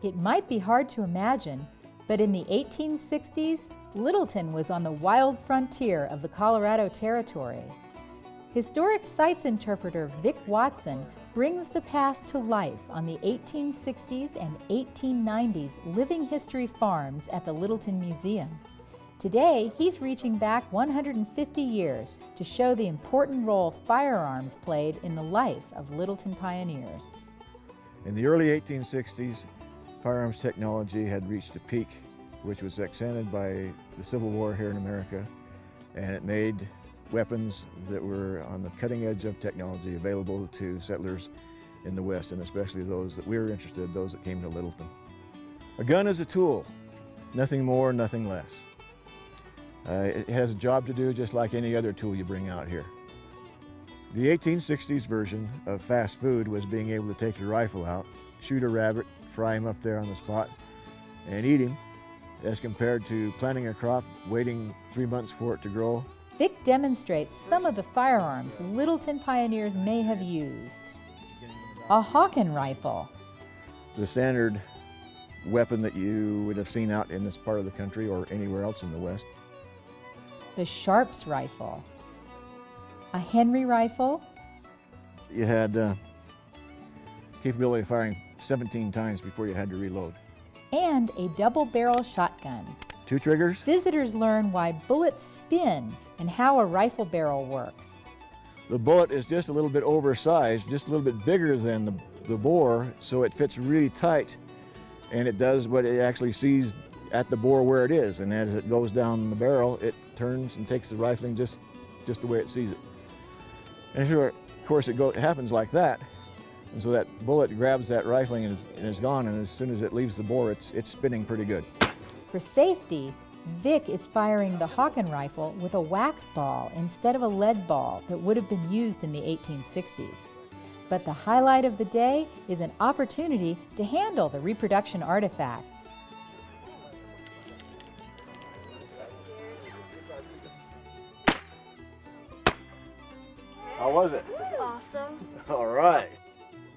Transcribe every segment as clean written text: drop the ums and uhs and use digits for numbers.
It might be hard to imagine, but in the 1860s, Littleton was on the wild frontier of the Colorado Territory. Historic sites interpreter Vic Watson brings the past to life on the 1860s and 1890s living history farms at the Littleton Museum. Today, he's reaching back 150 years to show the important role firearms played in the life of Littleton pioneers. In the early 1860s, firearms technology had reached a peak, which was accented by the Civil War here in America, and it made weapons that were on the cutting edge of technology available to settlers in the West, and especially those that we were interested, those that came to Littleton. A gun is a tool, nothing more, nothing less. It has a job to do just like any other tool you bring out here. The 1860s version of fast food was being able to take your rifle out, shoot a rabbit, fry him up there on the spot, and eat him, as compared to planting a crop, waiting 3 months for it to grow. Vic demonstrates some of the firearms Littleton pioneers may have used. A Hawken rifle. The standard weapon that you would have seen out in this part of the country or anywhere else in the West. The Sharps rifle. A Henry rifle. You had capability of firing 17 times before you had to reload. And a double-barrel shotgun. 2 triggers. Visitors learn why bullets spin and how a rifle barrel works. The bullet is just a little bit oversized, just a little bit bigger than the bore, so it fits really tight, and it does what it actually sees at the bore where it is, and as it goes down the barrel, it turns and takes the rifling just the way it sees it. And sure, of course, it happens like that, and so that bullet grabs that rifling and is gone, and as soon as it leaves the bore, it's spinning pretty good. For safety, Vic is firing the Hawken rifle with a wax ball instead of a lead ball that would have been used in the 1860s. But the highlight of the day is an opportunity to handle the reproduction artifacts. How was it? Awesome. All right.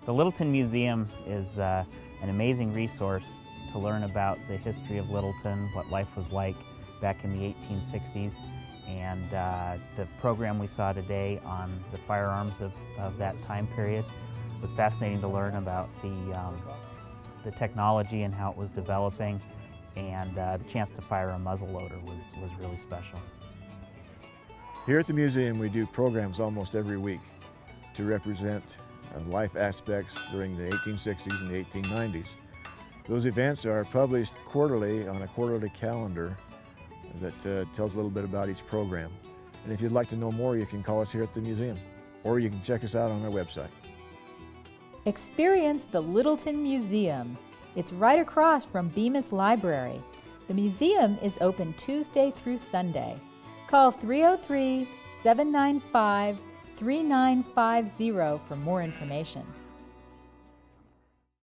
The Littleton Museum is an amazing resource to learn about the history of Littleton, what life was like back in the 1860s, and the program we saw today on the firearms of that time period was fascinating to learn about the technology and how it was developing, and the chance to fire a muzzleloader was really special. Here at the museum, we do programs almost every week to represent life aspects during the 1860s and the 1890s. Those events are published quarterly on a quarterly calendar that tells a little bit about each program. And if you'd like to know more, you can call us here at the museum, or you can check us out on our website. Experience the Littleton Museum. It's right across from Bemis Library. The museum is open Tuesday through Sunday. Call 303-795-3950 for more information.